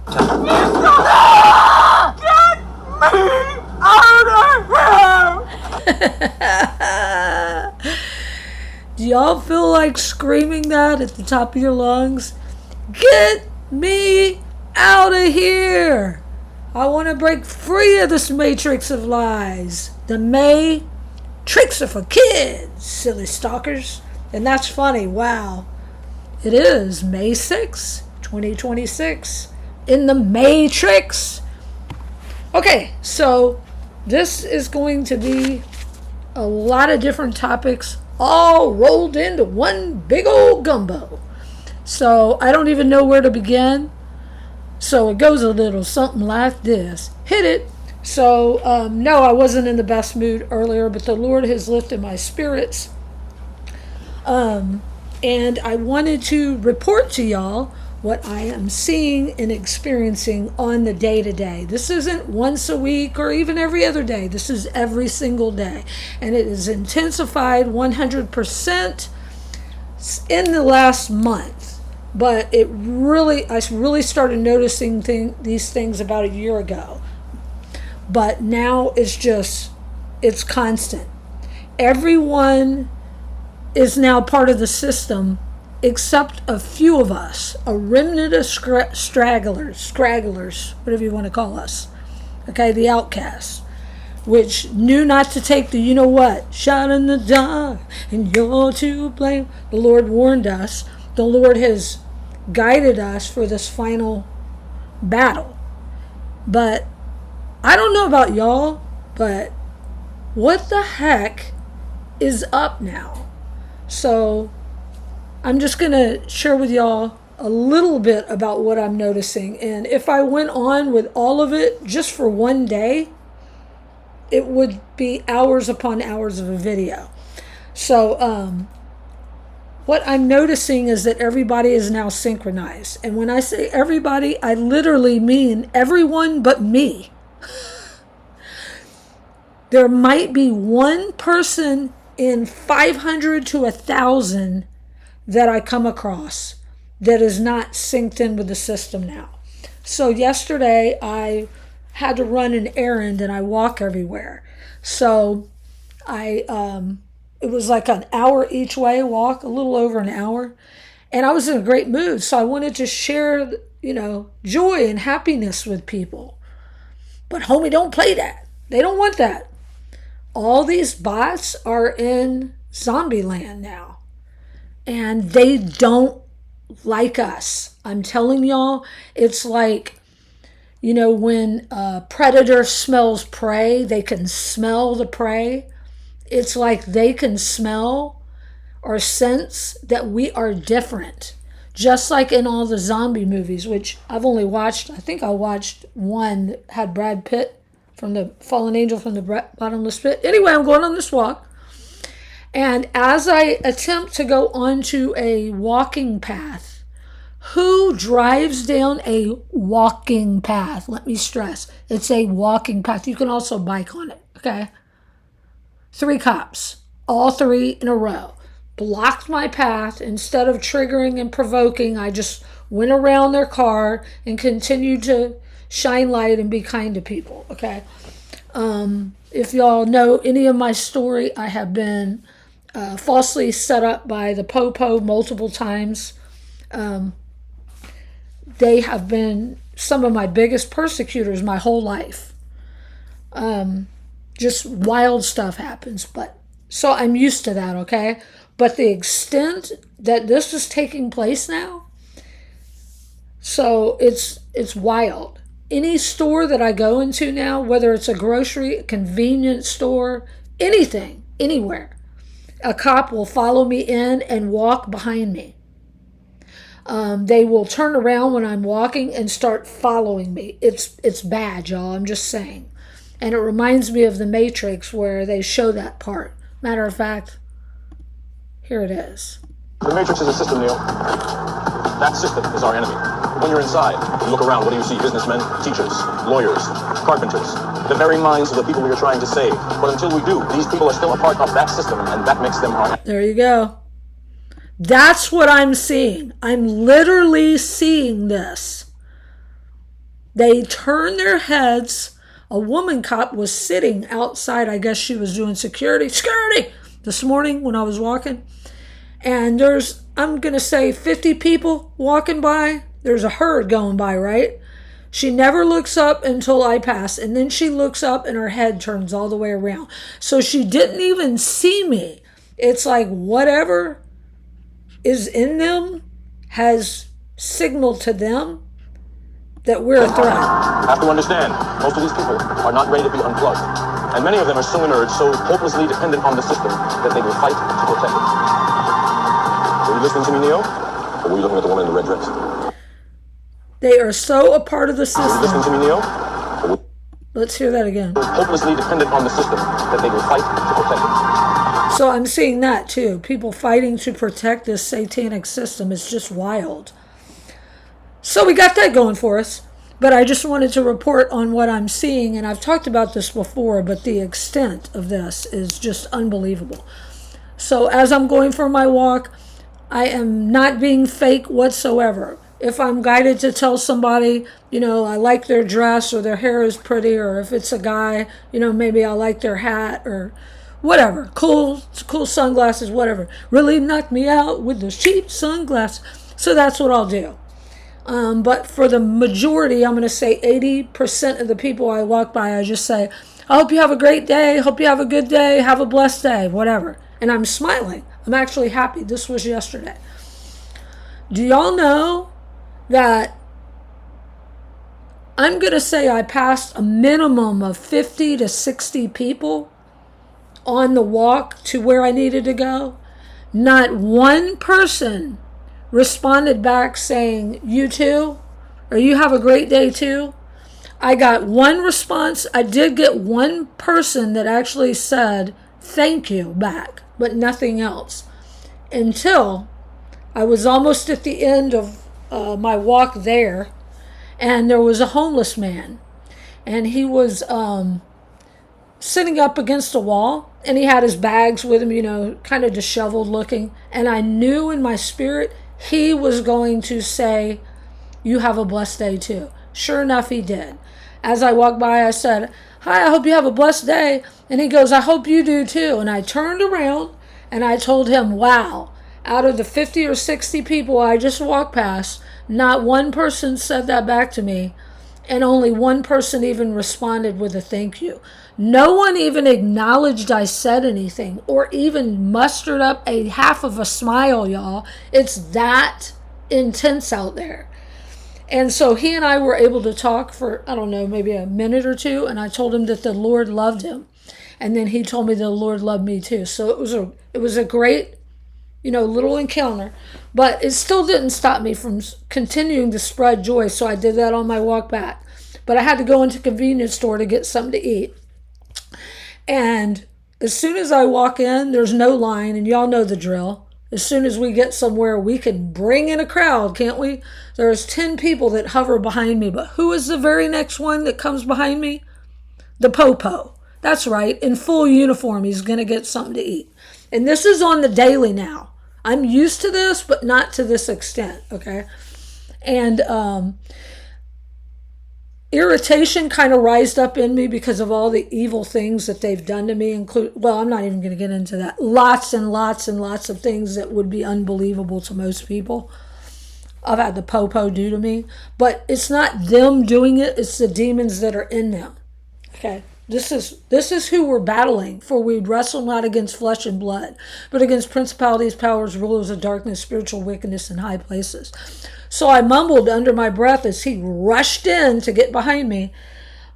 Do y'all feel like screaming that at the top of your lungs? Get me out of here! I want to break free of this matrix of lies. The May-tricks are for kids, silly stalkers. And that's funny. Wow. It is May 6, 2026. In the Matrix. Okay, so this is going to be a lot of different topics all rolled into one big old gumbo. So I don't even know where to begin. So it goes a little something like this. Hit it. So, no, I wasn't in the best mood earlier, but the Lord has lifted my spirits. And I wanted to report to y'all what I am seeing and experiencing on the day-to-day. This isn't once a week or even every other day. This is every single day. And it is intensified 100% in the last month. But I really started noticing these things about a year ago. But now it's constant. Everyone is now part of the system except a few of us, a remnant of stragglers, whatever you want to call us. Okay, the outcasts, which knew not to take the you know what, shot in the dark, and you're to blame. The Lord warned us. The Lord has guided us for this final battle. But I don't know about y'all, but what the heck is up now? So I'm just going to share with y'all a little bit about what I'm noticing. And if I went on with all of it just for one day, it would be hours upon hours of a video. So what I'm noticing is that everybody is now synchronized. And when I say everybody, I literally mean everyone but me. There might be one person in 500 to 1,000 that I come across that is not synced in with the system now. So yesterday I had to run an errand and I walk everywhere. So it was like an hour each way walk, a little over an hour. And I was in a great mood. So I wanted to share, joy and happiness with people. But homie, don't play that. They don't want that. All these bots are in zombie land now. And they don't like us. I'm telling y'all, it's like, when a predator smells prey, they can smell the prey. It's like they can smell or sense that we are different. Just like in all the zombie movies, which I've only watched, I think I watched one that had Brad Pitt from the Fallen Angel from the Bottomless Pit. Anyway, I'm going on this walk. And as I attempt to go onto a walking path, who drives down a walking path? Let me stress, it's a walking path. You can also bike on it, okay? 3 cops, all 3 in a row, blocked my path. Instead of triggering and provoking, I just went around their car and continued to shine light and be kind to people, okay? If y'all know any of my story, I have been falsely set up by the Popo multiple times. They have been some of my biggest persecutors my whole life. Just wild stuff happens, so I'm used to that, okay? But the extent that this is taking place now, so it's wild. Any store that I go into now, whether it's a grocery, a convenience store, anything, anywhere, a cop will follow me in and walk behind me. They will turn around when I'm walking and start following me. It's bad, y'all. I'm just saying. And it reminds me of the Matrix where they show that part. Matter of fact, here it is. The Matrix is a system, Neil. That system is our enemy. When you're inside, you look around, what do you see? Businessmen, teachers, lawyers, carpenters, the very minds of the people we are trying to save. But until we do, these people are still a part of that system, and that makes them our enemy. There you go. That's what I'm seeing. I'm literally seeing this. They turned their heads. A woman cop was sitting outside. I guess she was doing security this morning when I was walking. And there's, I'm going to say 50 people walking by. There's a herd going by, right? She never looks up until I pass. And then she looks up and her head turns all the way around. So she didn't even see me. It's like whatever is in them has signaled to them that we're a threat. Have to understand, most of these people are not ready to be unplugged. And many of them are so inert, so hopelessly dependent on the system that they will fight to protect it. Were you listening to me, Neo? Or were you looking at the woman in the red dress? They are so a part of the system. Were you listening to me, Neo? Let's hear that again. Hopelessly dependent on the system that they will fight to protect it. So I'm seeing that too. People fighting to protect this satanic system. It's just wild. So we got that going for us. But I just wanted to report on what I'm seeing. And I've talked about this before, but the extent of this is just unbelievable. So as I'm going for my walk, I am not being fake whatsoever. If I'm guided to tell somebody, I like their dress or their hair is pretty, or if it's a guy, maybe I like their hat or whatever. Cool sunglasses, whatever. Really knocked me out with those cheap sunglasses. So that's what I'll do. But for the majority, I'm going to say 80% of the people I walk by, I just say, I hope you have a great day. Hope you have a good day. Have a blessed day, whatever. And I'm smiling. I'm actually happy. This was yesterday. Do y'all know that I'm going to say I passed a minimum of 50 to 60 people on the walk to where I needed to go? Not one person responded back saying, you too, or you have a great day too. I got one response. I did get one person that actually said thank you back, but nothing else. Until I was almost at the end of my walk there, and there was a homeless man, and he was sitting up against a wall, and he had his bags with him, kind of disheveled looking, and I knew in my spirit he was going to say, you have a blessed day too. Sure enough, he did. As I walked by, I said, hi, I hope you have a blessed day. And he goes, I hope you do too. And I turned around and I told him, wow, out of the 50 or 60 people I just walked past, not one person said that back to me. And only one person even responded with a thank you. No one even acknowledged I said anything or even mustered up a half of a smile, y'all. It's that intense out there. And so he and I were able to talk for, I don't know, maybe a minute or two. And I told him that the Lord loved him. And then he told me the Lord loved me too. So it was a great, little encounter. But it still didn't stop me from continuing to spread joy. So I did that on my walk back. But I had to go into a convenience store to get something to eat. And as soon as I walk in, there's no line, and y'all know the drill. As soon as we get somewhere, we can bring in a crowd, can't we? There's 10 people that hover behind me, but who is the very next one that comes behind me? The popo. That's right, in full uniform, he's going to get something to eat. And this is on the daily now. I'm used to this, but not to this extent, okay? And irritation kind of rised up in me because of all the evil things that they've done to me. I'm not even going to get into that. Lots and lots and lots of things that would be unbelievable to most people. I've had the popo do to me. But it's not them doing it. It's the demons that are in them. Okay? This is who we're battling. For we wrestle not against flesh and blood, but against principalities, powers, rulers of darkness, spiritual wickedness in high places. So I mumbled under my breath as he rushed in to get behind me.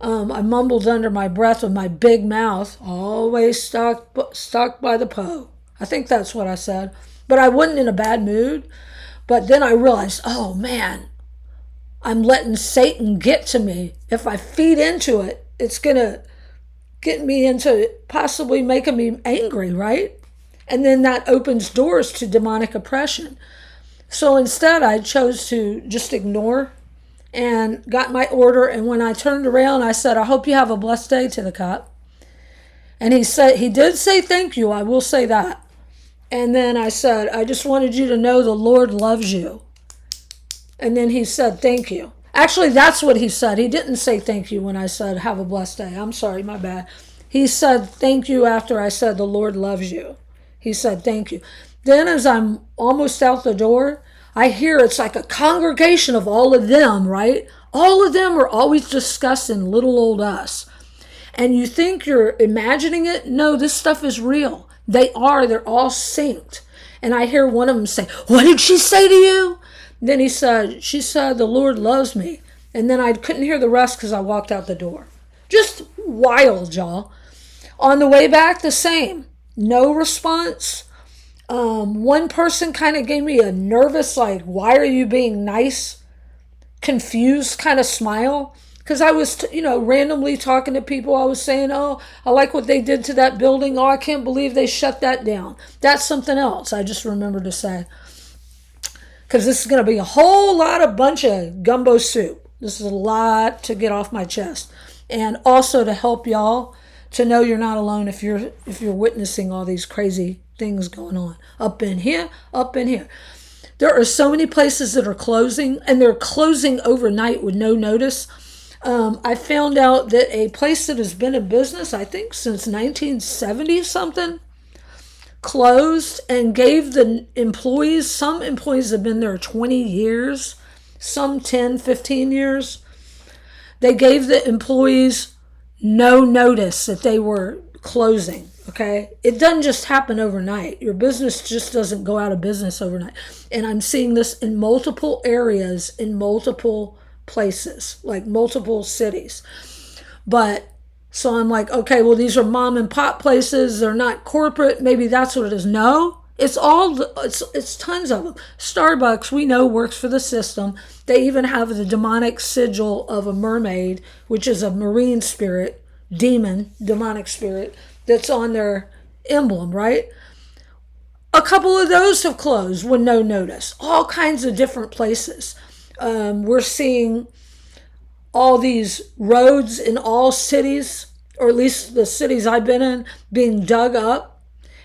I mumbled under my breath with my big mouth, always stuck by the po. I think that's what I said. But I wasn't in a bad mood. But then I realized, oh man, I'm letting Satan get to me. If I feed into it, it's going to get me into possibly making me angry, right? And then that opens doors to demonic oppression. So instead, I chose to just ignore and got my order. And when I turned around, I said, I hope you have a blessed day to the cop. And he did say thank you. I will say that. And then I said, I just wanted you to know the Lord loves you. And then he said, thank you. Actually, that's what he said. He didn't say thank you when I said, have a blessed day. I'm sorry, my bad. He said thank you after I said the Lord loves you. He said thank you. Then as I'm almost out the door, I hear it's like a congregation of all of them, right? All of them are always discussing little old us. And you think you're imagining it? No, this stuff is real. They are. They're all synced. And I hear one of them say, what did she say to you? Then she said, the Lord loves me. And then I couldn't hear the rest because I walked out the door. Just wild, y'all. On the way back, the same. No response. One person kind of gave me a nervous, like, why are you being nice? Confused kind of smile. Because I was, randomly talking to people. I was saying, oh, I like what they did to that building. Oh, I can't believe they shut that down. That's something else I just remembered to say. Because this is going to be a whole lot of bunch of gumbo soup. This is a lot to get off my chest. And also to help y'all to know you're not alone if you're witnessing all these crazy things going on. Up in here, up in here. There are so many places that are closing, and they're closing overnight with no notice. I found out that a place that has been in business, I think since 1970 something, closed and gave the employees, some employees have been there 20 years, some 10, 15 years. They gave the employees no notice that they were closing, okay? It doesn't just happen overnight. Your business just doesn't go out of business overnight. And I'm seeing this in multiple areas, in multiple places, like multiple cities. But so I'm like, okay, well, these are mom and pop places. They're not corporate. Maybe that's what it is. No, it's tons of them. Starbucks, we know, works for the system. They even have the demonic sigil of a mermaid, which is a marine spirit, demonic spirit, that's on their emblem, right? A couple of those have closed with no notice. All kinds of different places. We're seeing all these roads in all cities, or at least the cities I've been in, being dug up,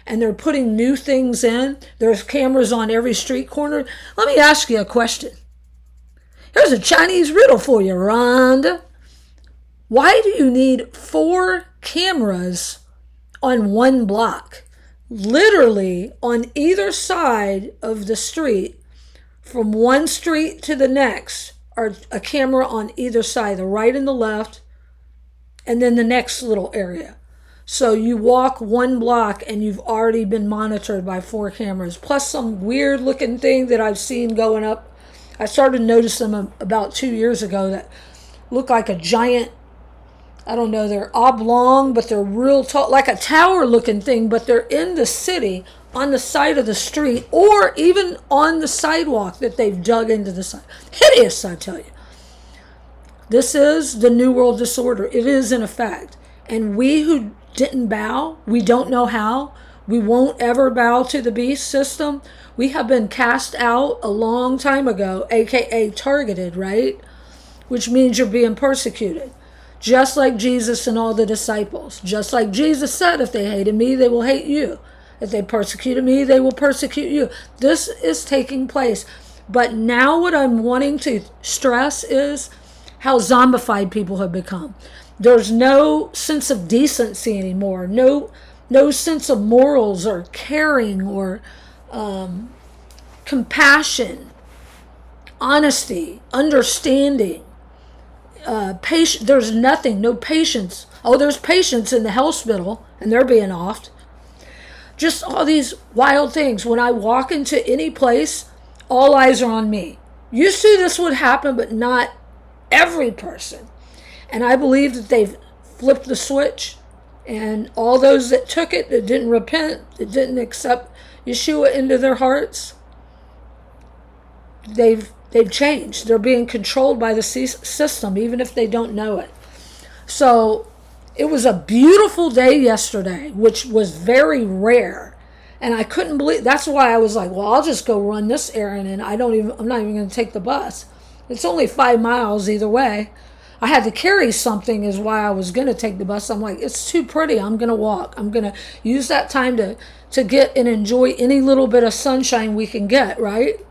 and they're putting new things in. There's cameras on every street corner. Let me ask you a question. Here's a Chinese riddle for you, Rhonda. Why do you need 4 cameras on one block? Literally on either side of the street, from one street to the next, are a camera on either side, the right and the left, and then the next little area. So you walk one block and you've already been monitored by 4 cameras, plus some weird looking thing that I've seen going up. I started noticing them about 2 years ago that look like a giant, I don't know, they're oblong, but they're real tall, like a tower looking thing, but they're in the city on the side of the street, or even on the sidewalk that they've dug into the side. Hideous, I tell you. This is the New World Disorder. It is in effect. And we who didn't bow, we don't know how, we won't ever bow to the beast system. We have been cast out a long time ago, aka targeted, right? Which means you're being persecuted. Just like Jesus and all the disciples. Just like Jesus said, if they hated me, they will hate you. If they persecuted me, they will persecute you. This is taking place. But now what I'm wanting to stress is how zombified people have become. There's no sense of decency anymore. No sense of morals or caring or compassion, honesty, understanding. There's nothing, no patience. Oh, there's patience in the hospital, and they're being offed. Just all these wild things. When I walk into any place, all eyes are on me. Used to this would happen, but not every person. And I believe that they've flipped the switch, and all those that took it, that didn't repent, that didn't accept Yeshua into their hearts, they've changed. They're being controlled by the system, even if they don't know it. So it was a beautiful day yesterday, which was very rare. And I couldn't believe, that's why I was like, well, I'll just go run this errand, and I'm not even going to take the bus. It's only 5 miles either way. I had to carry something is why I was going to take the bus. I'm like, it's too pretty. I'm going to walk. I'm going to use that time to get and enjoy any little bit of sunshine we can get, right?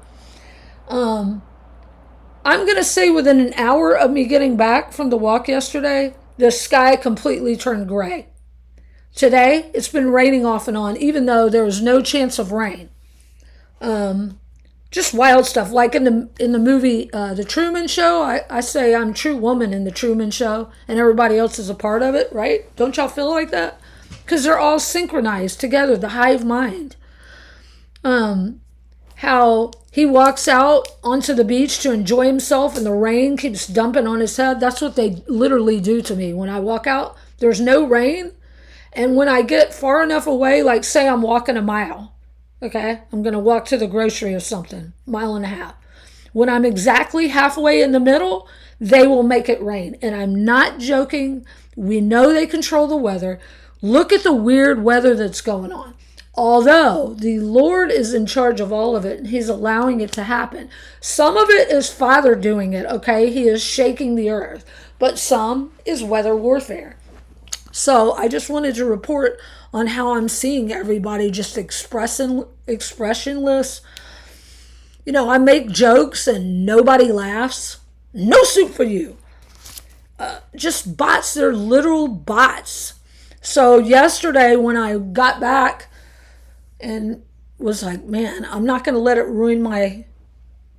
I'm going to say within an hour of me getting back from the walk yesterday, the sky completely turned gray. Today, it's been raining off and on, even though there was no chance of rain. Just wild stuff. Like in the movie The Truman Show, I say I'm true woman in The Truman Show, and everybody else is a part of it, right? Don't y'all feel like that? Because they're all synchronized together, the hive mind. How he walks out onto the beach to enjoy himself and the rain keeps dumping on his head. That's what they literally do to me. When I walk out, there's no rain. And when I get far enough away, like say I'm walking a mile, okay? I'm going to walk to the grocery or something, mile and a half. When I'm exactly halfway in the middle, they will make it rain. And I'm not joking. We know they control the weather. Look at the weird weather that's going on. Although the Lord is in charge of all of it, and he's allowing it to happen. Some of it is Father doing it, okay? He is shaking the earth. But some is weather warfare. So I just wanted to report on how I'm seeing everybody just expressionless. You know, I make jokes and nobody laughs. No soup for you. Just bots. They're literal bots. So yesterday when I got back, and was like, man, I'm not going to let it ruin my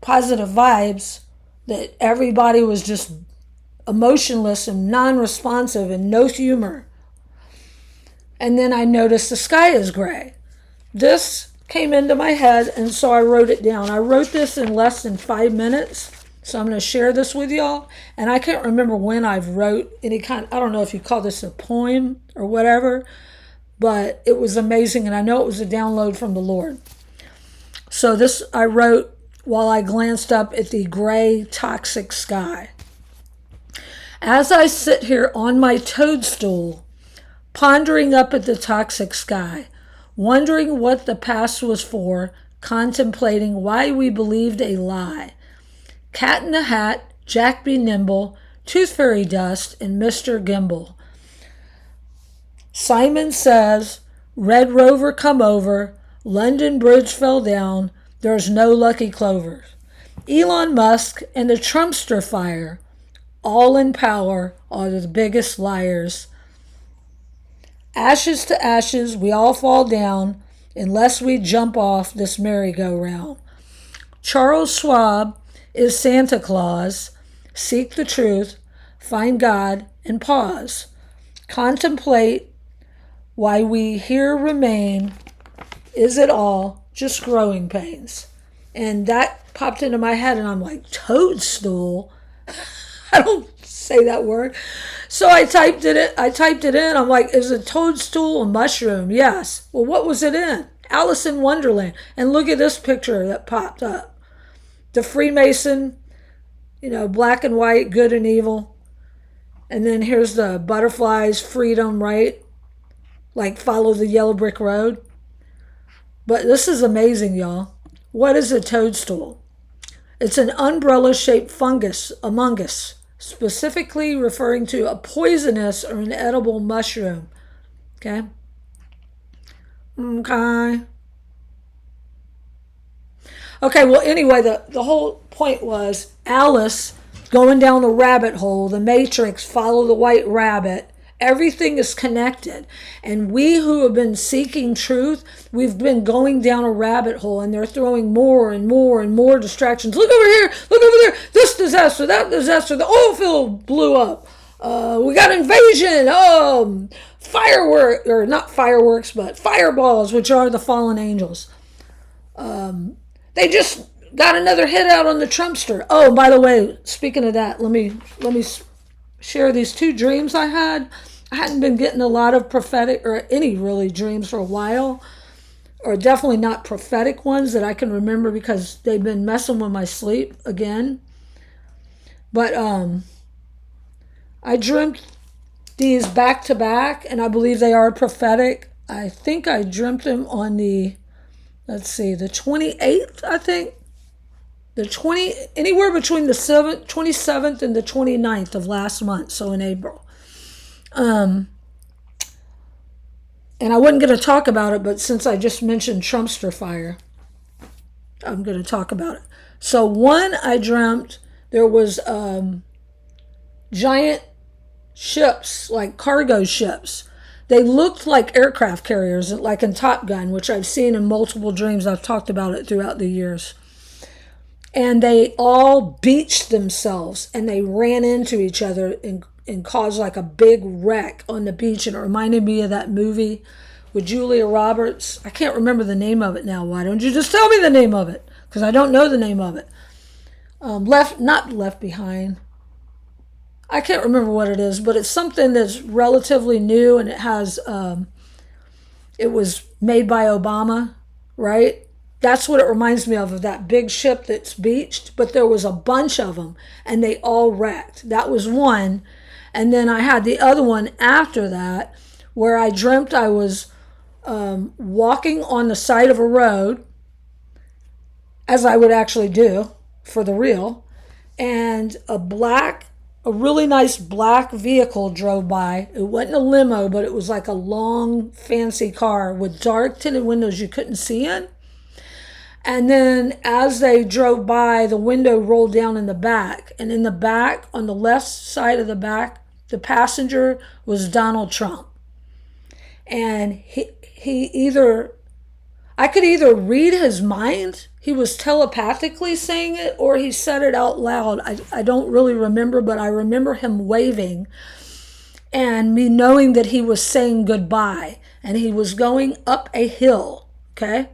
positive vibes that everybody was just emotionless and non-responsive and no humor. And then I noticed the sky is gray. This came into my head, and so I wrote it down. I wrote this in less than 5 minutes, so I'm going to share this with y'all. And I can't remember when I've wrote any kind, I don't know if you call this a poem or whatever, but it was amazing, and I know it was a download from the Lord. So this I wrote while I glanced up at the gray, toxic sky. As I sit here on my toadstool, pondering up at the toxic sky, wondering what the past was for, contemplating why we believed a lie. Cat in the Hat, Jack Be Nimble, Tooth Fairy Dust, and Mr. Gimble. Simon Says, Red Rover come over, London Bridge fell down, there's no lucky clovers. Elon Musk and the Trumpster fire, all in power, are the biggest liars. Ashes to ashes, we all fall down, unless we jump off this merry-go-round. Charles Schwab is Santa Claus. Seek the truth, find God, and pause. Contemplate why we here remain. Is it all just growing pains? And that popped into my head, and I'm like, toadstool? I don't say that word. So I typed it in. I'm like, is a toadstool a mushroom? Yes. Well, what was it in? Alice in Wonderland. And look at this picture that popped up. The Freemason, you know, black and white, good and evil. And then here's the butterflies, freedom, right? Like follow the yellow brick road. But this is amazing, y'all. What is a toadstool? It's an umbrella-shaped fungus, among us, specifically referring to a poisonous or an edible mushroom. Okay? Okay, well, anyway, the whole point was Alice going down the rabbit hole, the Matrix, follow the white rabbit. Everything is connected. And we who have been seeking truth, we've been going down a rabbit hole, and they're throwing more and more and more distractions. Look over here, look over there, this disaster, that disaster, the oil field blew up. We got invasion, fireworks, or not fireworks, but fireballs, which are the fallen angels. They just got another hit out on the Trumpster. Oh, by the way, speaking of that, let me share these 2 dreams I had. I hadn't been getting a lot of prophetic or any really dreams for a while, or definitely not prophetic ones that I can remember because they've been messing with my sleep again. But I dreamt these back to back, and I believe they are prophetic. I think I dreamt them on the 28th, I think. Anywhere between the 27th and the 29th of last month, so in April. And I wasn't going to talk about it, but since I just mentioned Trumpster fire, I'm going to talk about it. So one, I dreamt there was giant ships, like cargo ships. They looked like aircraft carriers, like in Top Gun, which I've seen in multiple dreams. I've talked about it throughout the years. And they all beached themselves, and they ran into each other and caused like a big wreck on the beach. And it reminded me of that movie with Julia Roberts. I can't remember the name of it now. Why don't you just tell me the name of it? Because I don't know the name of it. Not Left Behind. I can't remember what it is, but it's something that's relatively new, and it has, it was made by Obama, right? That's what it reminds me of that big ship that's beached, but there was a bunch of them, and they all wrecked. That was one. And then I had the other one after that, where I dreamt I was walking on the side of a road, as I would actually do for the real, and a really nice black vehicle drove by. It wasn't a limo, but it was like a long, fancy car with dark tinted windows you couldn't see in. And then as they drove by, the window rolled down in the back. And in the back, on the left side of the back, the passenger was Donald Trump. And I could either read his mind, he was telepathically saying it, or he said it out loud. I don't really remember, but I remember him waving and me knowing that he was saying goodbye, and he was going up a hill, okay?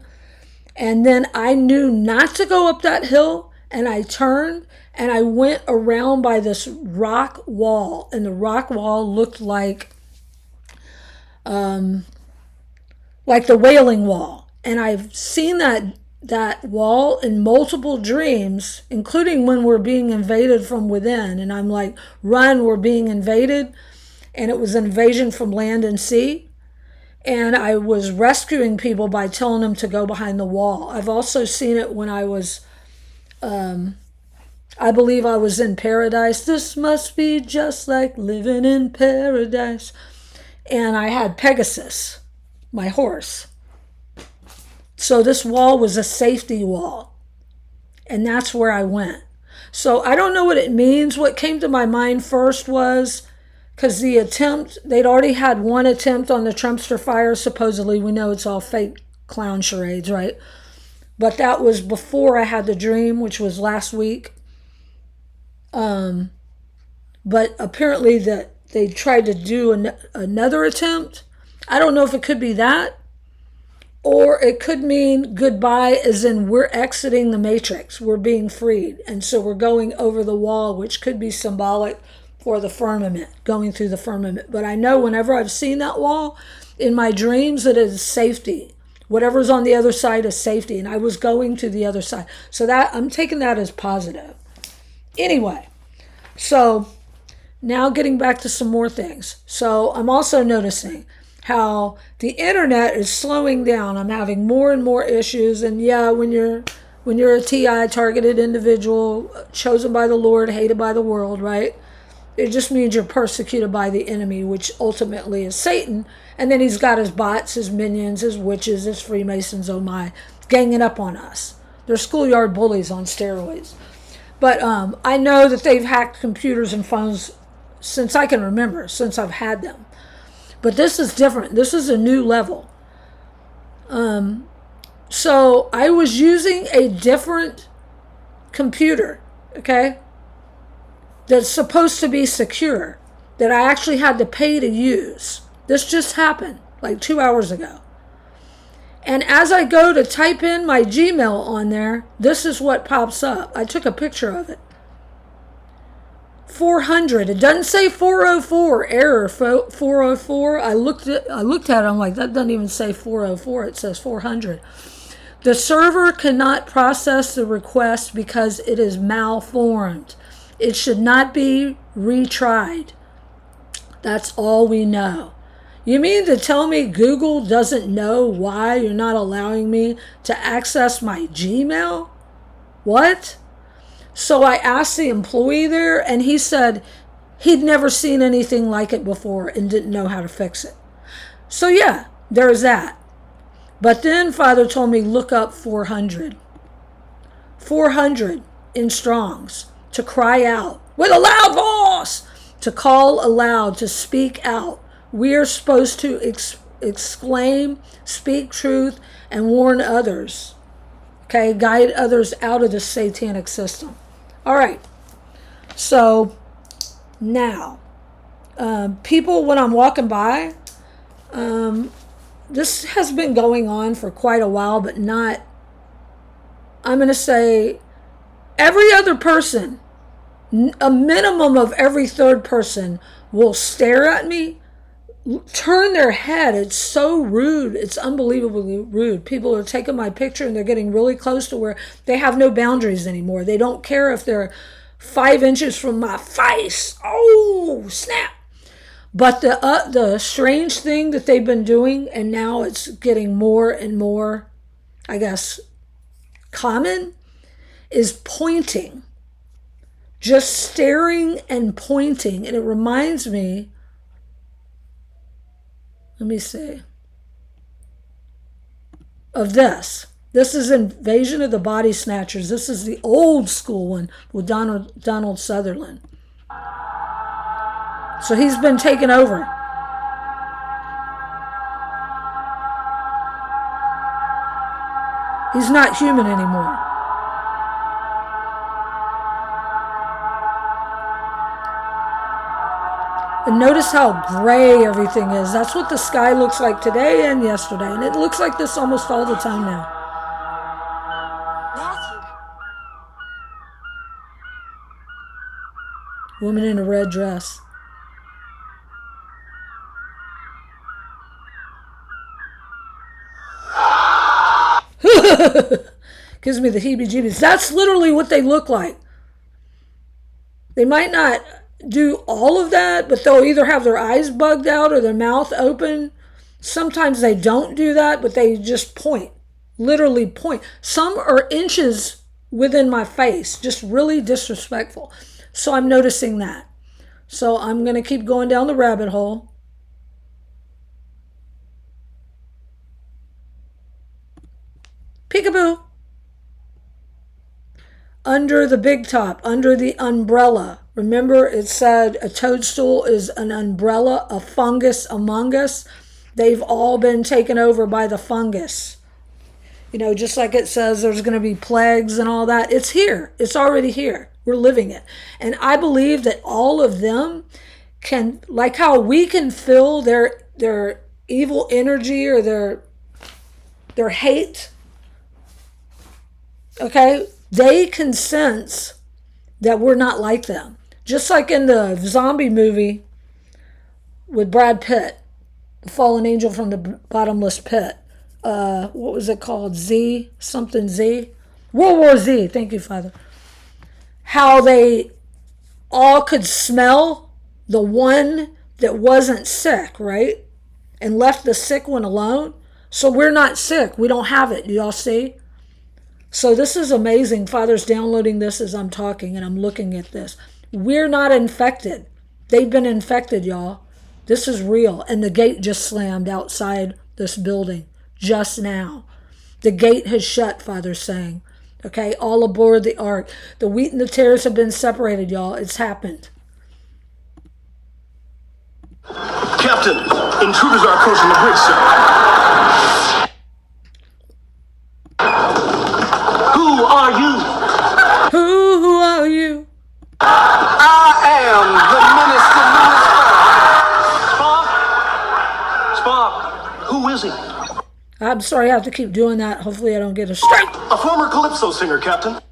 And then I knew not to go up that hill, and I turned and I went around by this rock wall, and the rock wall looked like the Wailing Wall. And I've seen that wall in multiple dreams, including when we're being invaded from within. And I'm like, run, we're being invaded. And it was an invasion from land and sea. And I was rescuing people by telling them to go behind the wall. I've also seen it when I was, I believe I was in paradise. This must be just like living in paradise. And I had Pegasus, my horse. So this wall was a safety wall, and that's where I went. So I don't know what it means. What came to my mind first was, because the attempt, they'd already had one attempt on the Trumpster fire, supposedly. We know it's all fake clown charades, right? But that was before I had the dream, which was last week. But apparently that they tried to do another attempt. I don't know if it could be that, or it could mean goodbye, as in we're exiting the matrix, we're being freed. And so we're going over the wall, which could be symbolic for the firmament, going through the firmament. But I know whenever I've seen that wall in my dreams, it is safety. Whatever's on the other side is safety. And I was going to the other side. So that I'm taking that as positive. Anyway, so now getting back to some more things. So I'm also noticing how the internet is slowing down. I'm having more and more issues. And yeah, when you're a TI, targeted individual, chosen by the Lord, hated by the world, right? It just means you're persecuted by the enemy, which ultimately is Satan. And then he's got his bots, his minions, his witches, his Freemasons, oh my, ganging up on us. They're schoolyard bullies on steroids. But I know that they've hacked computers and phones since I can remember, since I've had them. But this is different. This is a new level. So I was using a different computer, okay, that's supposed to be secure, that I actually had to pay to use. This just happened like 2 hours ago. And as I go to type in my Gmail on there, this is what pops up. I took a picture of it. 400. It doesn't say 404. Error 404. I looked at it. I'm like, that doesn't even say 404. It says 400. The server cannot process the request because it is malformed. It should not be retried. That's all we know. You mean to tell me Google doesn't know why you're not allowing me to access my Gmail? What? So I asked the employee there, and he said he'd never seen anything like it before and didn't know how to fix it. So yeah, there's that. But then Father told me, look up 400. 400 in Strong's. to cry out with a loud voice, to call aloud, to speak out. We are supposed to exclaim, speak truth, and warn others. Okay, guide others out of the satanic system. All right. So now, people, when I'm walking by, this has been going on for quite a while, but not, I'm going to say, every other person, a minimum of every third person will stare at me, turn their head. It's so rude. It's unbelievably rude. People are taking my picture and they're getting really close to where they have no boundaries anymore. They don't care if they're 5 inches from my face. Oh, snap. But the strange thing that they've been doing, and now it's getting more and more, I guess, common, is pointing. Just staring and pointing. And it reminds me, let me see, of this. This is Invasion of the Body Snatchers. This is the old school one with Donald Sutherland. So he's been taken over. He's not human anymore. And notice how gray everything is. That's what the sky looks like today and yesterday. And it looks like this almost all the time now. Matthew. Woman in a red dress. Gives me the heebie-jeebies. That's literally what they look like. They might not do all of that, but they'll either have their eyes bugged out or their mouth open. Sometimes they don't do that, but they just point. Literally point. Some are inches within my face. Just really disrespectful. So I'm noticing that. So I'm going to keep going down the rabbit hole. Peekaboo. Under the big top, under the umbrella. Remember, it said a toadstool is an umbrella, a fungus among us. They've all been taken over by the fungus. You know, just like it says there's going to be plagues and all that. It's here. It's already here. We're living it. And I believe that all of them can, like how we can feel their evil energy or their hate. Okay? They can sense that we're not like them. Just like in the zombie movie with Brad Pitt, The Fallen Angel from the Bottomless Pit. What was it called? Z? Something Z? World War Z. Thank you, Father. How they all could smell the one that wasn't sick, right? And left the sick one alone. So we're not sick. We don't have it. Do y'all see? So this is amazing. Father's downloading this as I'm talking and I'm looking at this. We're not infected. They've been infected, y'all. This is real. And the gate just slammed outside this building just now. The gate has shut, Father's saying. Okay, all aboard the ark. The wheat and the tares have been separated, y'all. It's happened. Captain, intruders are approaching the bridge, sir. Who are you? Who are you? I am the Minister Louis Spock. Spock, who is he? I'm sorry I have to keep doing that. Hopefully I don't get a strike. A former Calypso singer, Captain. Being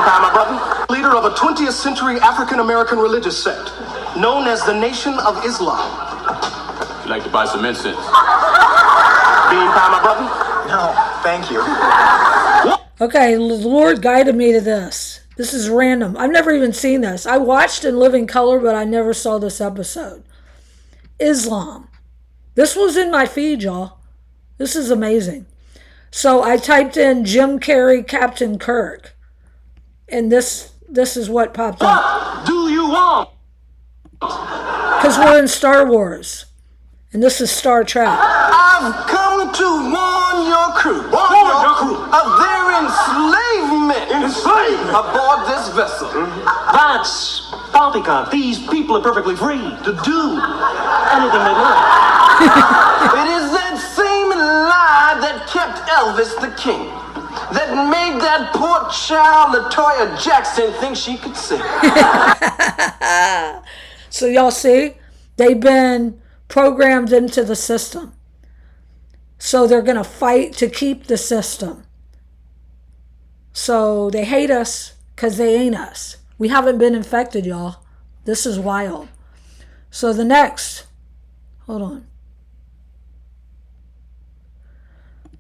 Pie, my brother, leader of a 20th century African-American religious sect known as the Nation of Islam. Would you like to buy some incense? Being Pie, my brother? No, thank you. Okay, the Lord guided me to this. This is random. I've never even seen this. I watched in living color, but I never saw this episode. Islam. This was in my feed, y'all. This is amazing. So I typed in Jim Carrey, Captain Kirk. And this is what popped up. What do you want? Because we're in Star Wars. And this is Star Trek. I've come to warn your your crew of their enslavement aboard this vessel. That's poppycock. These people are perfectly free to do anything they like. It is that same lie that kept Elvis the king, that made that poor child LaToya Jackson think she could sing. So y'all see, they've been programmed into the system. So they're going to fight to keep the system. So they hate us because they ain't us. We haven't been infected, y'all. This is wild. So the next, hold on.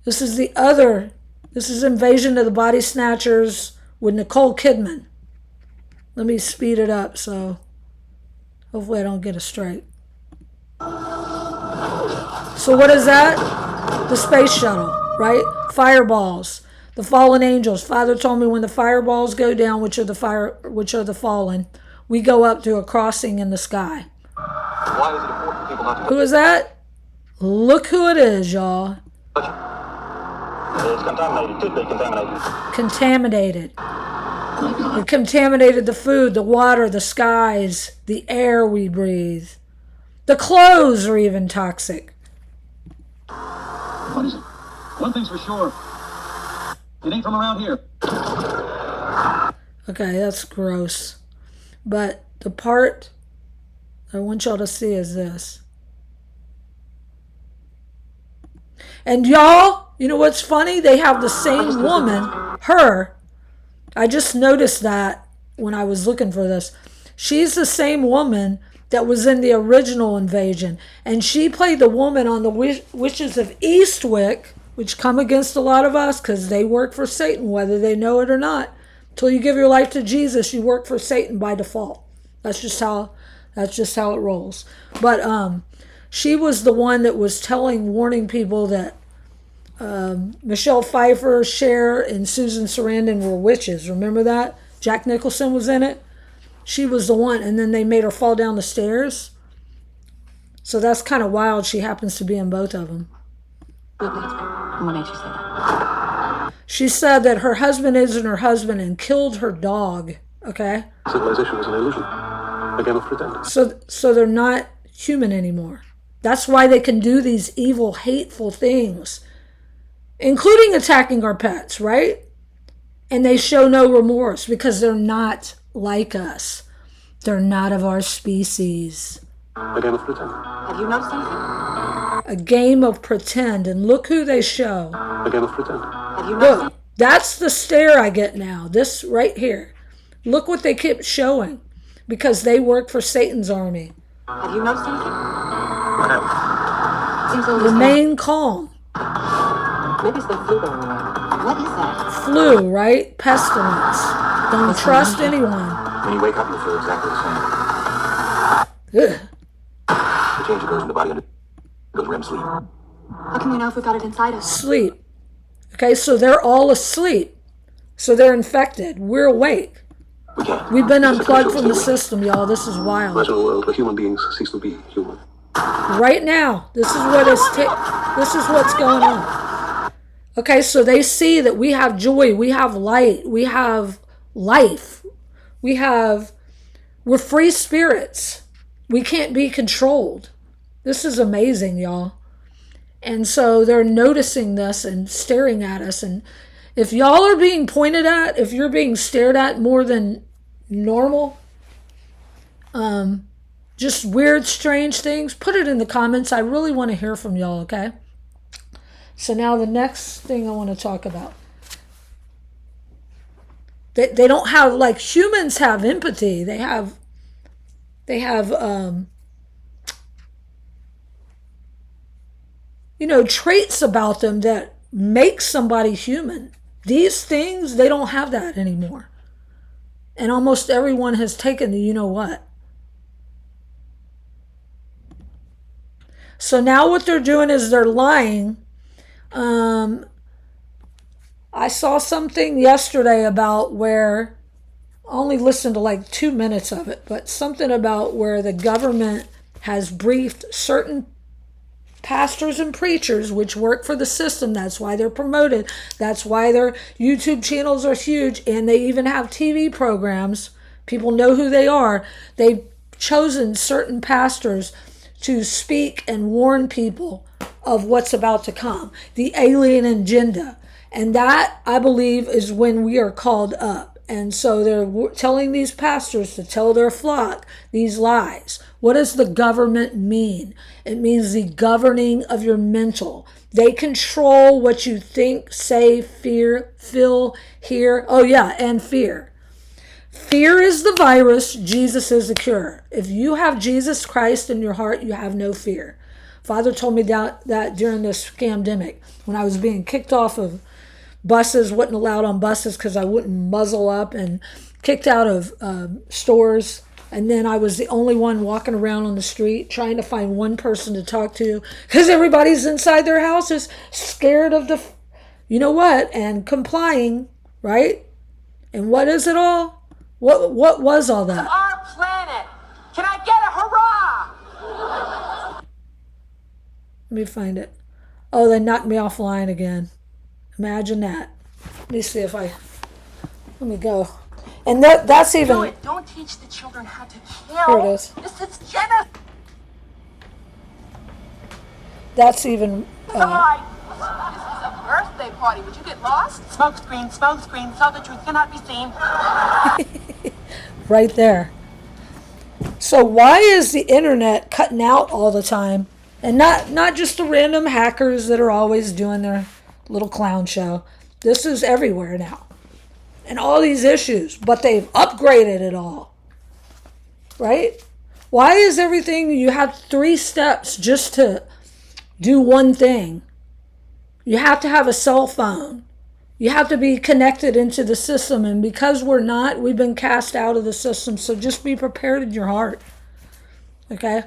This is Invasion of the Body Snatchers with Nicole Kidman. Let me speed it up so hopefully I don't get it straight. So what is that? The space shuttle, right? Fireballs. The fallen angels. Father told me when the fireballs go down, which are the fallen, we go up to a crossing in the sky. Why is it important for people not to Who is that? Look who it is, y'all. It's contaminated. Could be contaminated. Contaminated. It contaminated the food, the water, the skies, the air we breathe. The clothes are even toxic. What is it? One thing's for sure. It ain't from around here. Okay, that's gross. But the part I want y'all to see is this. And y'all, you know what's funny? They have the same woman, her. I just noticed that when I was looking for this. She's the same woman that was in the original Invasion. And she played the woman on the Witches of Eastwick, which come against a lot of us because they work for Satan, whether they know it or not. Until you give your life to Jesus, you work for Satan by default. That's just how it rolls. But she was the one that was warning people that Michelle Pfeiffer, Cher, and Susan Sarandon were witches. Remember that? Jack Nicholson was in it. She was the one, and then they made her fall down the stairs. So that's kind of wild. She happens to be in both of them. What made you say that? She said that her husband isn't her husband and killed her dog. Okay? Civilization was an illusion. A game of pretend. So they're not human anymore. That's why they can do these evil, hateful things, including attacking our pets, right? And they show no remorse because they're not like us. They're not of our species. A game of pretend. Have you noticed anything? A game of pretend. And look who they show. A game of pretend. Have you noticed Look, that's the stare I get now. This right here. Look what they keep showing. Because they work for Satan's army. Have you noticed anything? What happened? Seems a little Remain calm. Maybe it's the flu going around. What is that? Flu, right? Pestilence. Don't trust anyone. When you wake up, you'll feel exactly the same. Ugh. The change occurs in the body under goes REM sleep. How can we know if we've got it inside us? Sleep. Okay, so they're all asleep. So they're infected. We're awake. We can't. We've been It's a unplugged from the conditional state. system, y'all. This is wild. Imagine a world where human beings cease to be human. Right now, this is what's going on. Okay, so they see that we have joy, we have light, we have life. We're free spirits. We can't be controlled. This is amazing, y'all. And so they're noticing this and staring at us. And if y'all are being pointed at, if you're being stared at more than normal, just weird, strange things, put it in the comments. I really want to hear from y'all, okay? So now the next thing I want to talk about. They don't have, like humans have empathy. They have traits about them that make somebody human. These things, they don't have that anymore. And almost everyone has taken the you-know-what. So now what they're doing is they're lying. I saw something yesterday about where, I only listened to like 2 minutes of it, but something about where the government has briefed certain pastors and preachers, which work for the system. That's why they're promoted. That's why their YouTube channels are huge. And they even have TV programs. People know who they are. They've chosen certain pastors to speak and warn people of what's about to come, the alien agenda. And that, I believe, is when we are called up. And so they're telling these pastors to tell their flock these lies. What does the government mean? It means the governing of your mental. They control what you think, say, fear, feel, hear. Oh yeah, and fear. Fear is the virus. Jesus is the cure. If you have Jesus Christ in your heart, you have no fear. Father told me that during this scamdemic, when I was being kicked off of buses, wasn't allowed on buses because I wouldn't muzzle up, and kicked out of stores. And then I was the only one walking around on the street trying to find one person to talk to because everybody's inside their houses scared of the, you know what, and complying, right? And what is it all? What was all that? Our planet. Can I get a hurrah? Let me find it. Oh, they knocked me offline again. Imagine that. Let me see if let me go. And that's even... Do it. Don't teach the children how to kill. Here it is. This is genocide. That's even... This is a birthday party. Would you get lost? Smoke screen, so the truth cannot be seen. Right there. So why is the internet cutting out all the time? And not just the random hackers that are always doing their little clown show. This is everywhere now. And all these issues. But they've upgraded it all. Right? Why is everything... You have 3 steps just to do one thing. You have to have a cell phone. You have to be connected into the system. And because we're not, we've been cast out of the system. So just be prepared in your heart. Okay?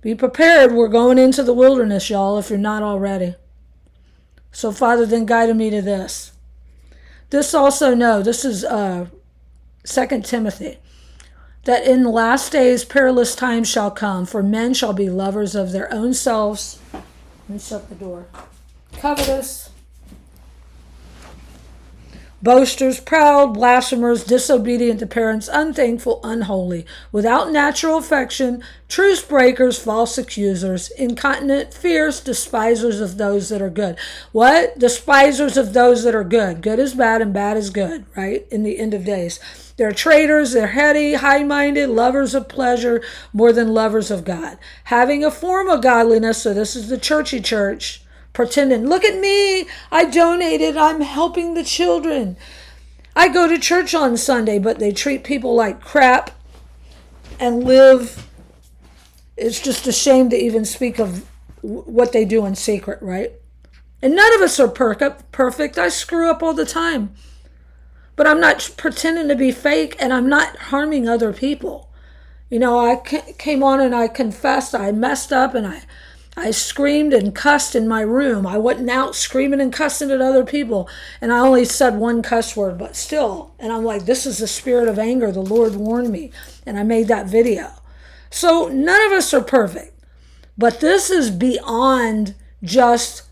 Be prepared. We're going into the wilderness, y'all, if you're not already. So Father then guided me to this. This also know, this is 2 Timothy, that in the last days perilous times shall come, for men shall be lovers of their own selves. Let me shut the door. Covetous, boasters, proud, blasphemers, disobedient to parents, unthankful, unholy, without natural affection, truce breakers, false accusers, incontinent, fierce, despisers of those that are good. What? Despisers of those that are good. Good is bad and bad is good, right? In the end of days. They're traitors, they're heady, high-minded, lovers of pleasure more than lovers of God. Having a form of godliness, so this is the churchy church, pretending, look at me, I donated, I'm helping the children. I go to church on Sunday, but they treat people like crap and live. It's just a shame to even speak of what they do in secret, right? And none of us are perfect. I screw up all the time. But I'm not pretending to be fake, and I'm not harming other people. You know, I came on and I confessed I messed up, and I screamed and cussed in my room. I wasn't out screaming and cussing at other people. And I only said one cuss word, but still. And I'm like, this is the spirit of anger. The Lord warned me. And I made that video. So none of us are perfect. But this is beyond just,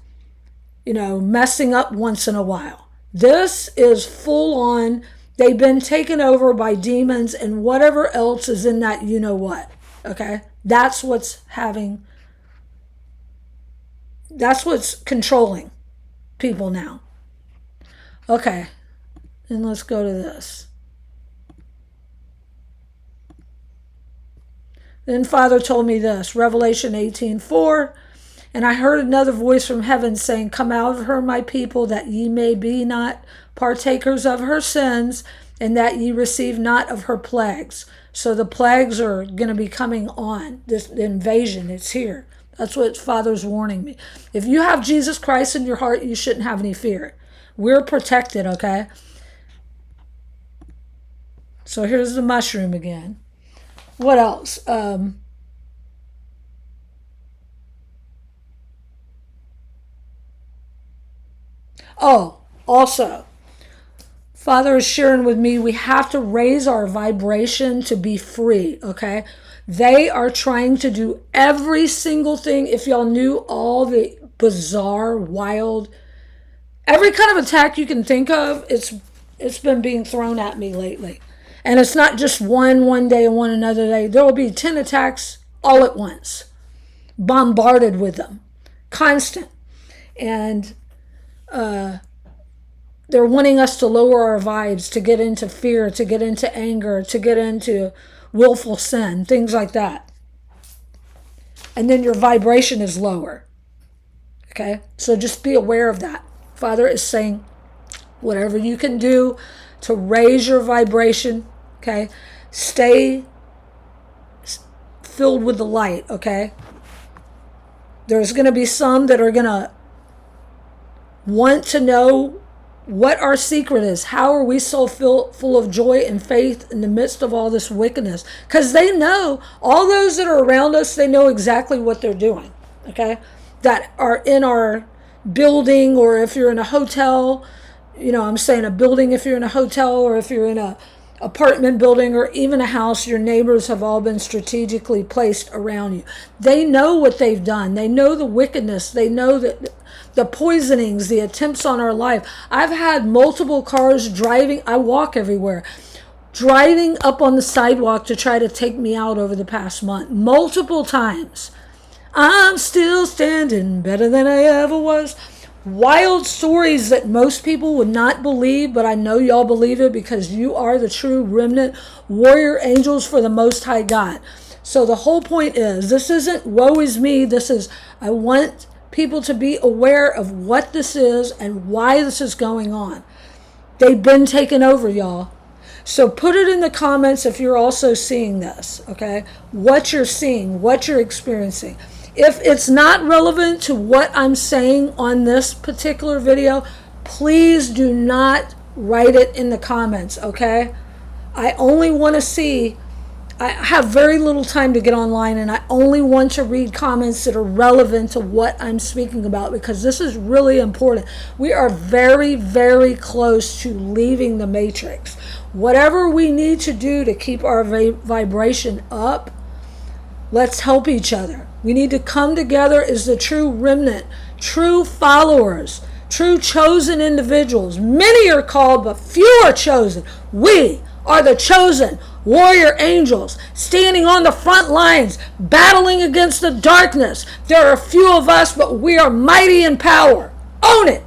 messing up once in a while. This is full on. They've been taken over by demons and whatever else is in that you-know-what. Okay? That's what's controlling people now. Okay, and let's go to this. Then Father told me this, Revelation 18:4, and I heard another voice from heaven saying, come out of her, my people, that ye may be not partakers of her sins, and that ye receive not of her plagues. So the plagues are going to be coming on. This invasion, it's here. That's what Father's warning me. If you have Jesus Christ in your heart, you shouldn't have any fear. We're protected, okay? So here's the mushroom again. What else? Also, Father is sharing with me, we have to raise our vibration to be free, okay? They are trying to do every single thing. If y'all knew all the bizarre, wild, every kind of attack you can think of, it's been being thrown at me lately. And it's not just one day and one another day. There will be 10 attacks all at once, bombarded with them, constant. And they're wanting us to lower our vibes, to get into fear, to get into anger, to get into willful sin, things like that. And then your vibration is lower. Okay? So just be aware of that. Father is saying, whatever you can do to raise your vibration, okay? Stay filled with the light, okay? There's going to be some that are going to want to know what our secret is. How are we so full of joy and faith in the midst of all this wickedness? Because they know, all those that are around us, they know exactly what they're doing, okay? That are in our building, or if you're in a hotel, I'm saying a building, if you're in a hotel, or if you're in a apartment building, or even a house, your neighbors have all been strategically placed around you. They know what they've done. They know the wickedness. They know that the poisonings, the attempts on our life. I've had multiple cars driving. I walk everywhere. Driving up on the sidewalk to try to take me out over the past month. Multiple times. I'm still standing better than I ever was. Wild stories that most people would not believe, but I know y'all believe it because you are the true remnant, warrior angels for the Most High God. So the whole point is, this isn't woe is me. This is, I want people to be aware of what this is and why this is going on. They've been taken over, y'all. So put it in the comments if you're also seeing this, okay? What you're seeing, what you're experiencing. If it's not relevant to what I'm saying on this particular video, please do not write it in the comments, okay? I only want to see, I have very little time to get online, and I only want to read comments that are relevant to what I'm speaking about, because this is really important. We are very, very close to leaving the matrix. Whatever we need to do to keep our vibration up, let's help each other. We need to come together as the true remnant, true followers, true chosen individuals. Many are called, but few are chosen. We are the chosen warrior angels, standing on the front lines, battling against the darkness. There are few of us, but we are mighty in power. Own it.